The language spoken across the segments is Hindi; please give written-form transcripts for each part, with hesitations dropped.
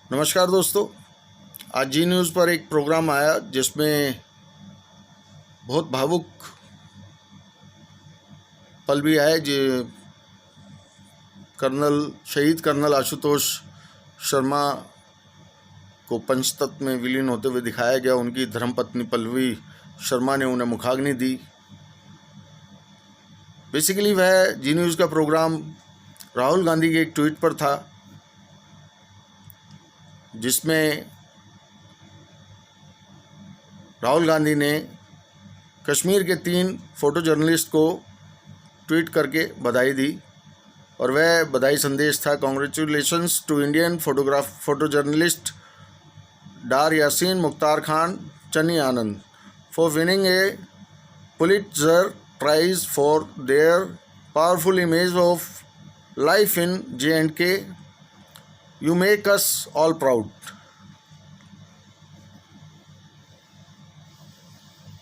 नमस्कार दोस्तों। आज जी न्यूज़ पर एक प्रोग्राम आया जिसमें बहुत भावुक पल भी आए। जो शहीद कर्नल आशुतोष शर्मा को पंचतत्व में विलीन होते हुए दिखाया गया। उनकी धर्मपत्नी पल्लवी शर्मा ने उन्हें मुखाग्नि दी। बेसिकली वह जी न्यूज़ का प्रोग्राम राहुल गांधी के एक ट्वीट पर था, जिसमें राहुल गांधी ने कश्मीर के 3 फोटो जर्नलिस्ट को ट्वीट करके बधाई दी। और वह बधाई संदेश था, congratulations to Indian photo journalist Dar Yasin Mukhtar Khan Channi Anand for winning a Pulitzer prize for their powerful image of life in J&K. You make us all proud.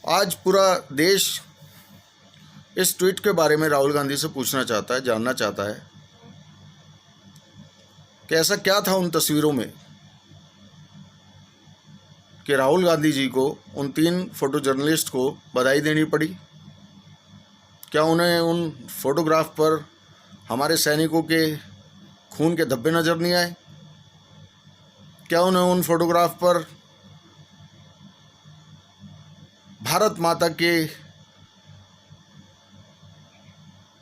आज पूरा देश इस ट्वीट के बारे में राहुल गांधी से पूछना चाहता है, जानना चाहता है कि ऐसा क्या था उन तस्वीरों में कि राहुल गांधी जी को उन 3 फोटो जर्नलिस्ट को बधाई देनी पड़ी। क्या उन्हें उन फोटोग्राफ पर हमारे सैनिकों के खून के धब्बे नज़र नहीं आए? क्या उन्हें उन फोटोग्राफ पर भारत माता के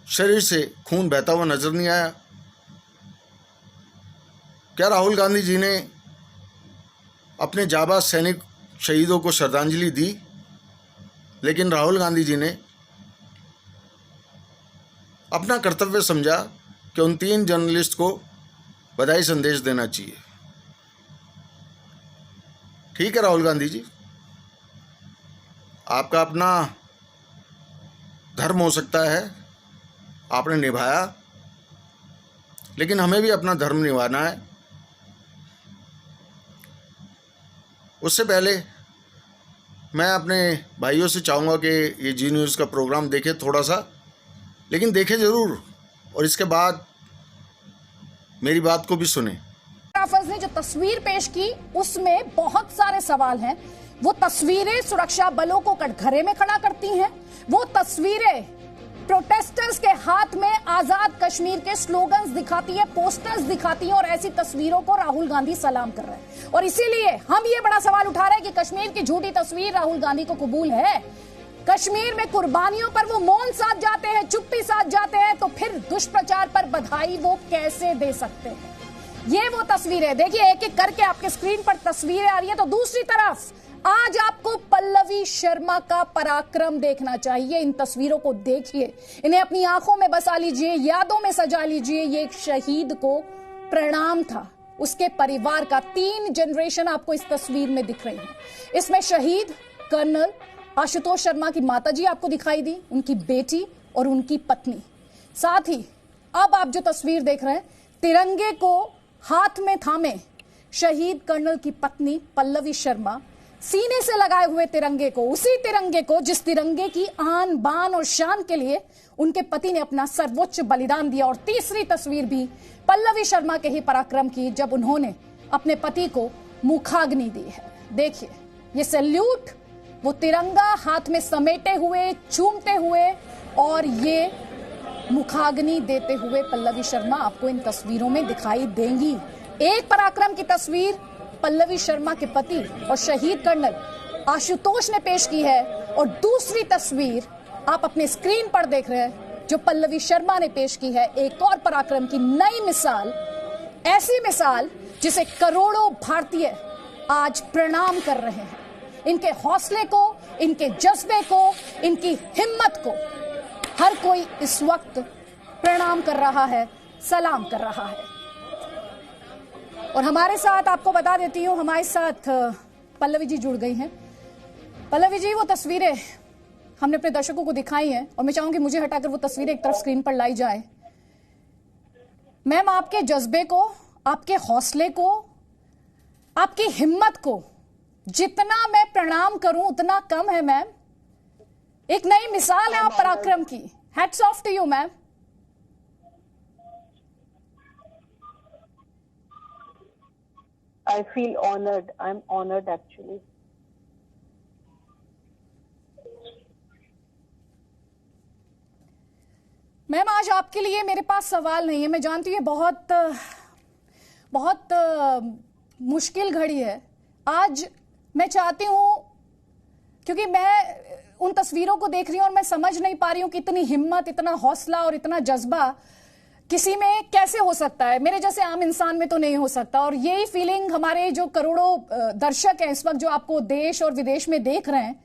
शरीर से खून बहता हुआ नजर नहीं आया? क्या राहुल गांधी जी ने अपने जाबाज सैनिक शहीदों को श्रद्धांजलि दी, लेकिन राहुल गांधी जी ने अपना कर्तव्य समझा कि उन 3 जर्नलिस्ट को बधाई संदेश देना चाहिए? ठीक है राहुल गांधी जी, आपका अपना धर्म हो सकता है, आपने निभाया, लेकिन हमें भी अपना धर्म निभाना है। उससे पहले मैं अपने भाइयों से चाहूँगा कि ये जी न्यूज़ का प्रोग्राम देखें थोड़ा सा, लेकिन देखें ज़रूर, और इसके बाद मेरी बात को भी सुने। ने जो तस्वीर पेश की उसमें बहुत सारे सवाल हैं। वो तस्वीरें सुरक्षा बलों को कटघरे में खड़ा करती हैं। वो तस्वीरें प्रोटेस्टर्स के हाथ में आजाद कश्मीर के स्लोगन्स दिखाती है, पोस्टर्स दिखाती हैं, और ऐसी तस्वीरों को राहुल गांधी सलाम कर रहे हैं। और इसीलिए हम ये बड़ा सवाल उठा रहे हैं कि कश्मीर की झूठी तस्वीर राहुल गांधी को कबूल है? कश्मीर में कुर्बानियों पर वो मौन साध जाते हैं, चुप्पी साध जाते हैं, तो फिर दुष्प्रचार पर बधाई वो कैसे दे सकते हैं? ये वो तस्वीरें देखिए, एक एक करके आपके स्क्रीन पर तस्वीरें आ रही है। तो दूसरी तरफ आज आपको पल्लवी शर्मा का पराक्रम देखना चाहिए। इन तस्वीरों को देखिए, इन्हें अपनी आंखों में बसा लीजिए, यादों में सजा लीजिए। ये एक शहीद को प्रणाम था, उसके परिवार का 3 जनरेशन आपको इस तस्वीर में दिख रही है। इसमें शहीद कर्नल आशुतोष शर्मा की माताजी आपको दिखाई दी, उनकी बेटी और उनकी पत्नी। साथ ही अब आप जो तस्वीर देख रहे हैं, तिरंगे को हाथ में थामे शहीद कर्नल की पत्नी पल्लवी शर्मा सीने से लगाए हुए तिरंगे को, उसी तिरंगे को जिस तिरंगे की आन बान और शान के लिए उनके पति ने अपना सर्वोच्च बलिदान दिया। और तीसरी तस्वीर भी पल्लवी शर्मा के ही पराक्रम की, जब उन्होंने अपने पति को मुखाग्नि दी है। देखिए ये सैल्यूट, वो तिरंगा हाथ में समेटे हुए, चूमते हुए, और ये मुखाग्नि देते हुए पल्लवी शर्मा आपको इन तस्वीरों में दिखाई देंगी। एक पराक्रम की तस्वीर पल्लवी शर्मा के पति और शहीद कर्नल आशुतोष ने पेश की है, और दूसरी तस्वीर आप अपने स्क्रीन पर देख रहे हैं जो पल्लवी शर्मा ने पेश की है। एक और पराक्रम की नई मिसाल, ऐसी मिसाल जिसे करोड़ों भारतीय आज प्रणाम कर रहे हैं। इनके हौसले को, इनके जज्बे को, इनकी हिम्मत को हर कोई इस वक्त प्रणाम कर रहा है, सलाम कर रहा है। और हमारे साथ आपको बता देती हूं, हमारे साथ पल्लवी जी जुड़ गई हैं। पल्लवी जी, वो तस्वीरें हमने अपने दर्शकों को दिखाई हैं, और मैं चाहूंगी मुझे हटाकर वो तस्वीरें एक तरफ स्क्रीन पर लाई जाए। मैम, आपके जज्बे को, आपके हौसले को, आपकी हिम्मत को जितना मैं प्रणाम करूं उतना कम है मैम। एक नई मिसाल है आप पराक्रम की। Hats off to you ma'am. I feel honored. I'm honored actually. Ma'am, आज आपके लिए मेरे पास सवाल नहीं है। मैं जानती हूँ ये बहुत बहुत मुश्किल घड़ी है। आज मैं चाहती हूँ, क्योंकि मैं उन तस्वीरों को देख रही हूँ और मैं समझ नहीं पा रही हूँ कि इतनी हिम्मत, इतना हौसला और इतना जज्बा किसी में कैसे हो सकता है। मेरे जैसे आम इंसान में तो नहीं हो सकता। और यही फीलिंग हमारे जो करोड़ों दर्शक हैं इस वक्त, जो आपको देश और विदेश में देख रहे हैं,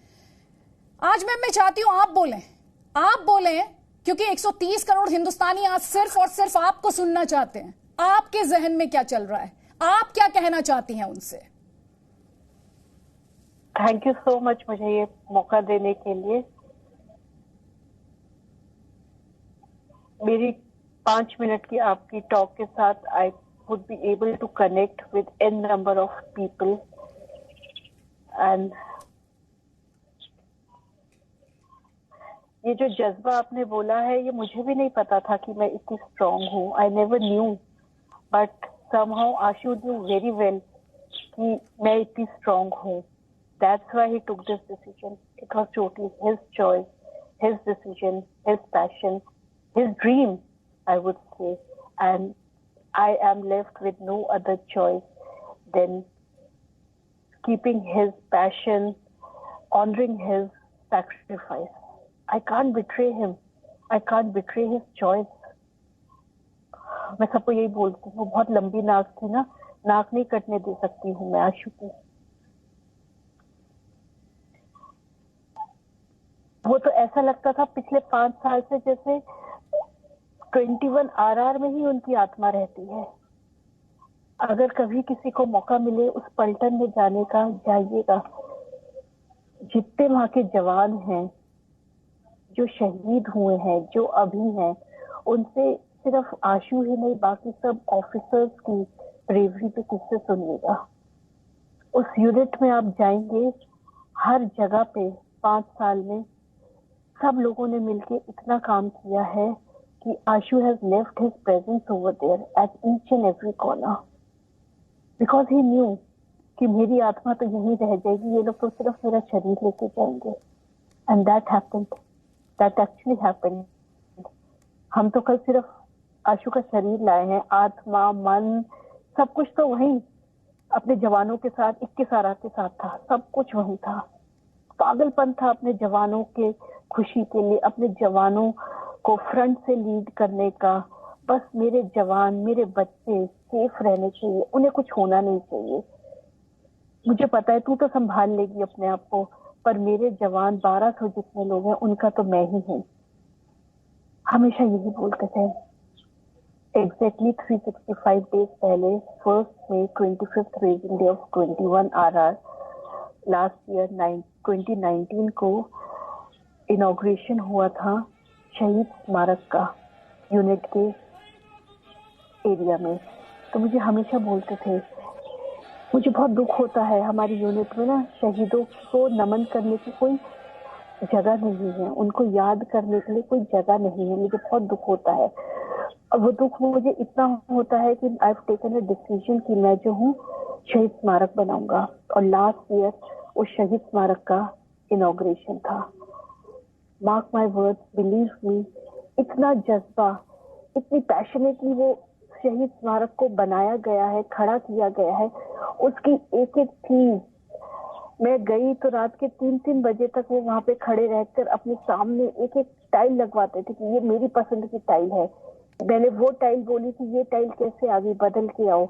आज मैं चाहती हूँ आप बोलें, क्योंकि 130 करोड़ हिंदुस्तानी आज सिर्फ और सिर्फ आपको सुनना चाहते हैं। आपके जहन में क्या चल रहा है, आप क्या कहना चाहती हैं उनसे? थैंक यू सो मच मुझे ये मौका देने के लिए। मेरी 5 मिनट की आपकी टॉक के साथ I would be able to connect with an number of people and ये जो जज्बा आपने बोला है, ये मुझे भी नहीं पता था कि मैं इतनी स्ट्रांग हूँ। I never knew, but somehow Ashu new very well कि मैं इतनी स्ट्रांग हूँ। That's why he took this decision. It was totally his choice, his decision, his passion, his dream, I would say. And I am left with no other choice than keeping his passion, honoring his sacrifice. I can't betray him. I can't betray his choice. मैं सबको यही बोलती हूँ, बहुत लंबी नाक थी ना, नाक नहीं कटने दे सकती हूँ मैं आशु की। वो तो ऐसा लगता था पिछले 5 साल से जैसे 21 RR में ही उनकी आत्मा रहती है। अगर कभी किसी को मौका मिले उस पलटन में जाने का, जाइएगा। जितने वहां के जवान हैं जो शहीद हुए हैं, जो अभी हैं, उनसे सिर्फ आशु ही नहीं, बाकी सब ऑफिसर्स की ब्रेवरी पे किससे सुनिएगा। उस यूनिट में आप जाएंगे, हर जगह पे 5 साल में सब लोगों ने मिलके इतना काम किया है कि Ashu has left his presence over there at each and every corner, because he knew कि मेरी आत्मा तो यहीं रह जाएगी, ये लोग तो सिर्फ मेरा शरीर लेके जाएंगे। And that happened, that actually happened. हम तो कल सिर्फ आशु का शरीर लाए हैं, आत्मा, मन, सब कुछ तो वहीं अपने जवानों के साथ, 21 RR के साथ था। सब कुछ वहीं था। पागलपन था अपने जवानों के खुशी के लिए, अपने जवानों को फ्रंट से लीड करने का। बस मेरे जवान, मेरे बच्चे सेफ रहने चाहिए, उन्हें कुछ होना नहीं चाहिए। मुझे पता है तू तो संभाल लेगी अपने आप को, पर मेरे जवान 1200 जितने लोग हैं, उनका तो मैं ही हूँ। हमेशा यही बोलते थे। एग्जैक्टली 365 डेज पहले, 1 May 25th raising day of 21 RR last year 2019 को इनॉग्रेशन हुआ था शहीद स्मारक का यूनिट के एरिया में। तो मुझे हमेशा बोलते थे, मुझे बहुत दुख होता है, हमारी यूनिट में ना शहीदों को नमन करने की कोई जगह नहीं है, उनको याद करने के लिए कोई जगह नहीं है। मुझे बहुत दुख होता है। और वो दुख मुझे इतना होता है कि I have taken a decision कि मैं जो हूँ शहीद स्मारक बनाऊंगा। और लास्ट ईयर उस शहीद स्मारक का इनॉग्रेशन था। Mark my words, believe me, इतना जज्बा, इतनी पैशनेटली वो शहीद स्मारक को बनाया गया है, खड़ा किया गया है। उसकी एक एक चीज, मैं गई तो रात के 3-3 बजे तक वो वहां पे खड़े रहकर अपने सामने एक एक टाइल लगवाते थे कि ये मेरी पसंद की टाइल है। मैंने वो टाइल बोली कि ये टाइल कैसे आगे बदल के आओ,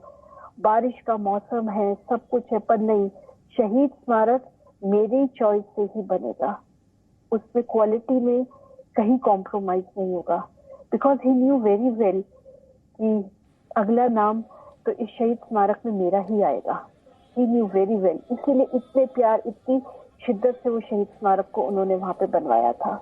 बारिश का मौसम है, सब कुछ है, पर नहीं, शहीद स्मारक मेरी चॉइस से ही बनेगा। उसमें क्वालिटी में कहीं कॉम्प्रोमाइज नहीं होगा, because he new very well कि अगला नाम तो इस शहीद स्मारक में मेरा ही आएगा। ही न्यू वेरी वेल, इसीलिए इतने प्यार, इतनी शिद्दत से वो शहीद स्मारक को उन्होंने वहां पे बनवाया था।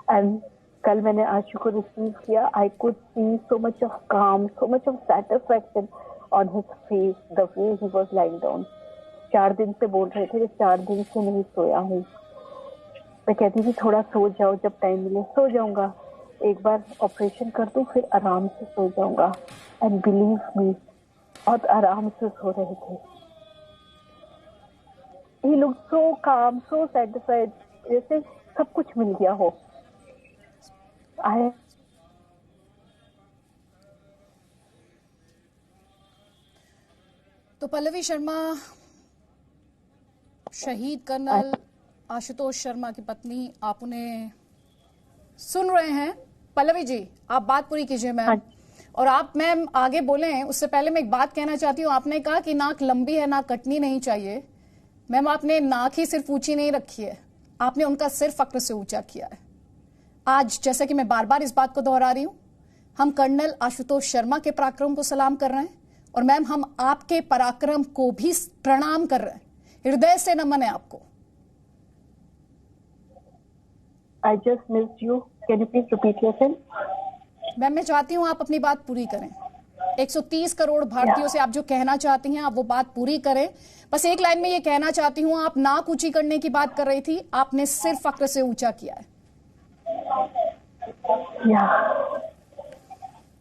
एंड कल मैंने आशु को रिसीव किया, I could see so much of calm, so much of satisfaction on his face, the way he was lying down. 4 दिन से बोल रहे थे कि 4 दिन से नहीं सोया हूँ। मैं कहती थी थोड़ा सो जाओ, जब टाइम मिले सो जाऊंगा, एक बार ऑपरेशन कर दूं फिर आराम से सो जाऊंगा। एंड बिलीव मी, बहुत आराम से सो रहे थे। ही लुक सो काम, सो सेटिस्फाइड, जैसे सब कुछ मिल गया हो। आई तो पल्लवी शर्मा शहीद कर्नल आशुतोष शर्मा की पत्नी, आप उन्हें सुन रहे हैं। पल्लवी जी, आप बात पूरी कीजिए मैम। और आप मैम आगे बोलें उससे पहले मैं एक बात कहना चाहती हूँ। आपने कहा कि नाक लंबी है, नाक कटनी नहीं चाहिए। मैम, आपने नाक ही सिर्फ ऊंची नहीं रखी है, आपने उनका सिर फक्र से ऊंचा किया है। आज जैसे कि मैं बार बार इस बात को दोहरा रही हूं, हम कर्नल आशुतोष शर्मा के पराक्रम को सलाम कर रहे हैं और मैम हम आपके पराक्रम को भी प्रणाम कर रहे हैं। हृदय से नमन है आपको। I just missed you, can you please repeat yourself? Ma'am, मैं चाहती हूं आप अपनी बात पूरी करें। 130 करोड़ भारतीयों से आप जो कहना चाहती हैं, आप वो बात पूरी करें। बस एक लाइन में ये कहना चाहती हूं, आप नाक ऊंची करने की बात कर रही थी, आपने सिर फक्र से ऊंचा किया है।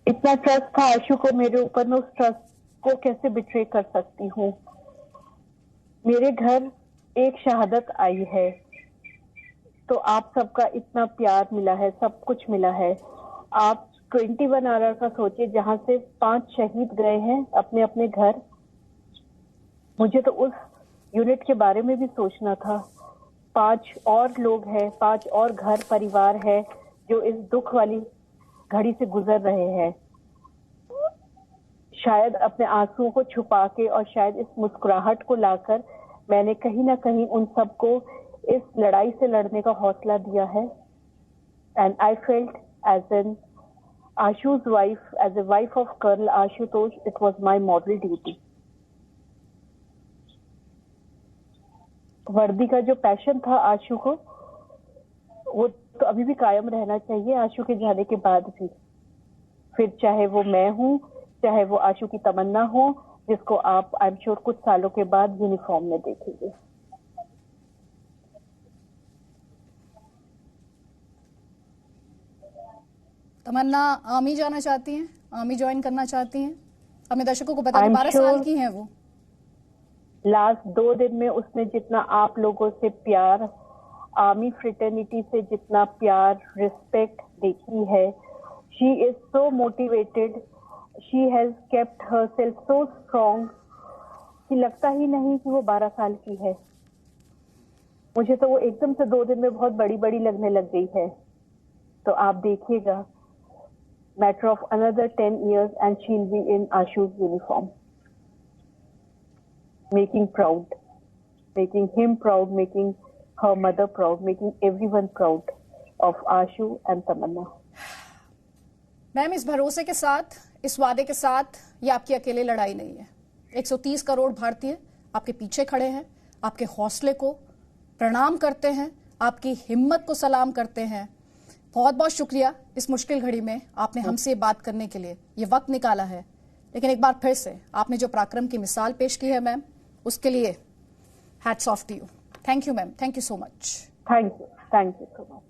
इतना ट्रस्ट था आशु को मेरे ऊपर, मैं उस ट्रस्ट को कैसे बिट्रे कर सकती हूँ? मेरे घर एक शहादत आई है, तो आप सबका इतना प्यार मिला है, सब कुछ मिला है। आप 21 RR का सोचिए, जहां से 5 शहीद गए हैं अपने अपने घर। मुझे तो उस यूनिट के बारे में भी सोचना था। 5 और लोग हैं, 5 और घर परिवार है जो इस दुख वाली घड़ी से गुजर रहे हैं। शायद अपने आंसुओं को छुपा के और शायद इस मुस्कुराहट को लाकर मैंने कहीं ना कहीं उन सबको इस लड़ाई से लड़ने का हौसला दिया है। And I felt as an Ashu's wife, as a wife of Colonel Ashutosh, it was my moral duty. वर्दी का जो पैशन था आशु को, वो तो अभी भी कायम रहना चाहिए आशु के जाने के बाद भी। फिर चाहे वो मैं हूँ, चाहे वो आशु की तमन्ना हो, जिसको आप आई एम श्योर कुछ सालों के बाद यूनिफॉर्म में देखेंगे। तमन्ना आर्मी जाना चाहती हैं, आर्मी ज्वाइन करना चाहती हैं। अपने दर्शकों को बता दें 12 साल की हैं वो। लास्ट 2 दिन में उसने जितना आप लोगों से प्यार, आर्मी फ्रेटर्निटी से जितना प्यार, रिस्पेक्ट देखी है, she is so motivated, she has kept herself so strong कि लगता ही नहीं कि वो 12 साल की है। मुझे तो वो एकदम से 2 दिन में बहुत बड़ी बड़ी लगने लग गई है। तो आप देखिएगा, matter of another 10 years and she'll be in Ashu's uniform, making proud, making him proud, making her mother proud, making everyone proud of Ashu and Tamanna. Ma'am, इस भरोसे के साथ, इस वादे के साथ, ये आपकी अकेले लड़ाई नहीं है। 130 करोड़ भारतीय आपके पीछे खड़े हैं, आपके हौसले को प्रणाम करते हैं, आपकी हिम्मत को सलाम करते हैं। बहुत बहुत शुक्रिया इस मुश्किल घड़ी में आपने हमसे बात करने के लिए ये वक्त निकाला है। लेकिन एक बार फिर से आपने जो पराक्रम की मिसाल पेश की है मैम, उसके लिए hats off to you. Thank you ma'am, thank you so much. Thank you so much.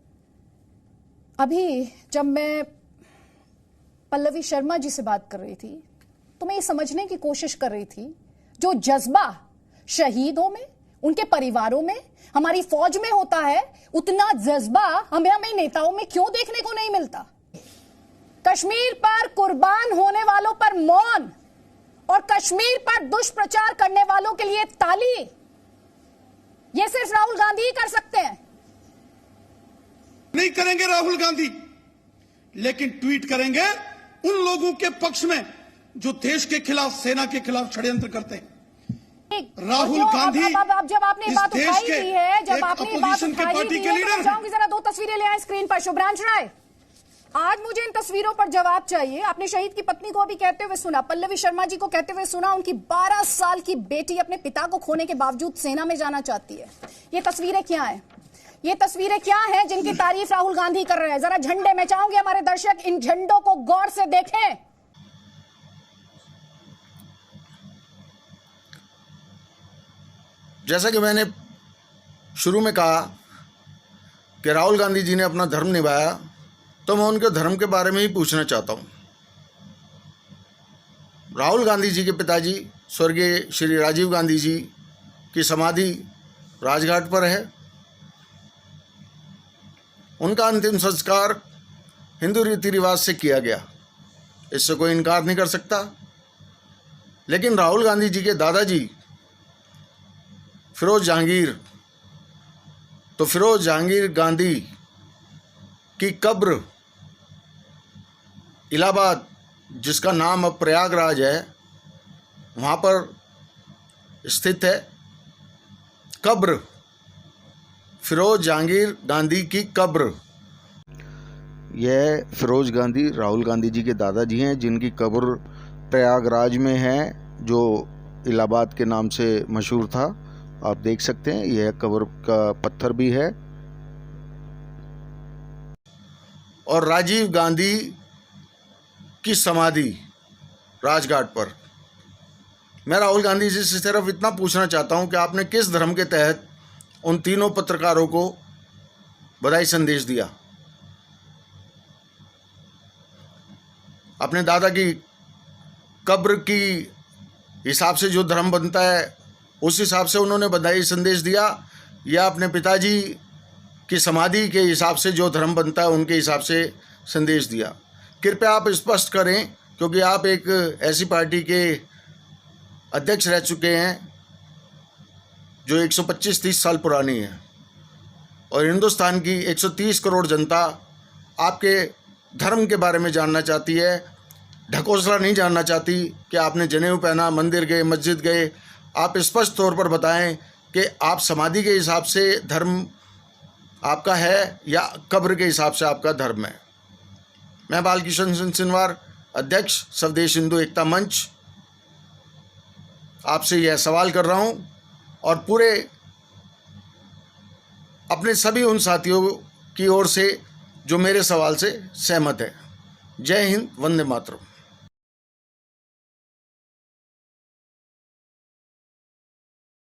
अभी जब मैं पल्लवी शर्मा जी से बात कर रही थी तो मैं ये समझने की कोशिश कर रही थी, जो जज्बा शहीदों में, उनके परिवारों में, हमारी फौज में होता है, उतना जज्बा हमें नेताओं में क्यों देखने को नहीं मिलता? कश्मीर पर कुर्बान होने वालों पर मौन और कश्मीर पर दुष्प्रचार करने वालों के लिए ताली, ये सिर्फ राहुल गांधी ही कर सकते हैं। नहीं करेंगे राहुल गांधी, लेकिन ट्वीट करेंगे उन लोगों के पक्ष में जो देश के खिलाफ, सेना के खिलाफ षड्यंत्र करते हैं। राहुल गांधी अब जब आपने ये बात उठाई दी है, जब आपने ये बात उठाई दी है, तो मैं चाहूंगी जरा 2 तस्वीरें ले आए स्क्रीन पर। शुभ्रांश राय, आज मुझे इन तस्वीरों पर जवाब चाहिए। आपने शहीद की पत्नी को भी कहते हुए सुना, पल्लवी शर्मा जी को कहते हुए सुना, उनकी 12 साल की बेटी अपने पिता को खोने के बावजूद सेना में जाना चाहती है। ये तस्वीरें क्या हैं? ये तस्वीरें क्या हैं जिनकी तारीफ राहुल गांधी कर रहे हैं? जरा झंडे, मैं चाहूंगी हमारे दर्शक इन झंडों को गौर से देखें। जैसा कि मैंने शुरू में कहा कि राहुल गांधी जी ने अपना धर्म निभाया तो मैं उनके धर्म के बारे में ही पूछना चाहता हूँ। राहुल गांधी जी के पिताजी स्वर्गीय श्री राजीव गांधी जी की समाधि राजघाट पर है। उनका अंतिम संस्कार हिंदू रीति रिवाज से किया गया, इससे कोई इनकार नहीं कर सकता। लेकिन राहुल गांधी जी के दादाजी फिरोज जहांगीर, तो फिरोज जहांगीर गांधी की कब्र इलाहाबाद, जिसका नाम अब प्रयागराज है, वहाँ पर स्थित है। कब्र फिरोज जहांगीर गांधी की कब्र, यह फिरोज गांधी राहुल गांधी जी के दादाजी हैं, जिनकी कब्र प्रयागराज में है, जो इलाहाबाद के नाम से मशहूर था। आप देख सकते हैं यह कब्र का पत्थर भी है। और राजीव गांधी की समाधि राजघाट पर। मैं राहुल गांधी जी से सिर्फ इतना पूछना चाहता हूं कि आपने किस धर्म के तहत उन तीनों पत्रकारों को बधाई संदेश दिया? अपने दादा की कब्र की हिसाब से जो धर्म बनता है उस हिसाब से उन्होंने बधाई संदेश दिया, या अपने पिताजी की समाधि के हिसाब से जो धर्म बनता है उनके हिसाब से संदेश दिया? कृपया आप स्पष्ट करें, क्योंकि आप एक ऐसी पार्टी के अध्यक्ष रह चुके हैं जो 125-30 साल पुरानी है, और हिंदुस्तान की 130 करोड़ जनता आपके धर्म के बारे में जानना चाहती है, ढकोसला नहीं जानना चाहती कि आपने जनेऊ पहना, मंदिर गए, मस्जिद गए। आप स्पष्ट तौर पर बताएं कि आप समाधि के हिसाब से धर्म आपका है या कब्र के हिसाब से आपका धर्म है। मैं बालकिशन सिंह सिनवार, अध्यक्ष स्वदेश हिंदू एकता मंच, आपसे यह सवाल कर रहा हूं, और पूरे अपने सभी उन साथियों की ओर से जो मेरे सवाल से सहमत है। जय हिंद, वंदे मातरम।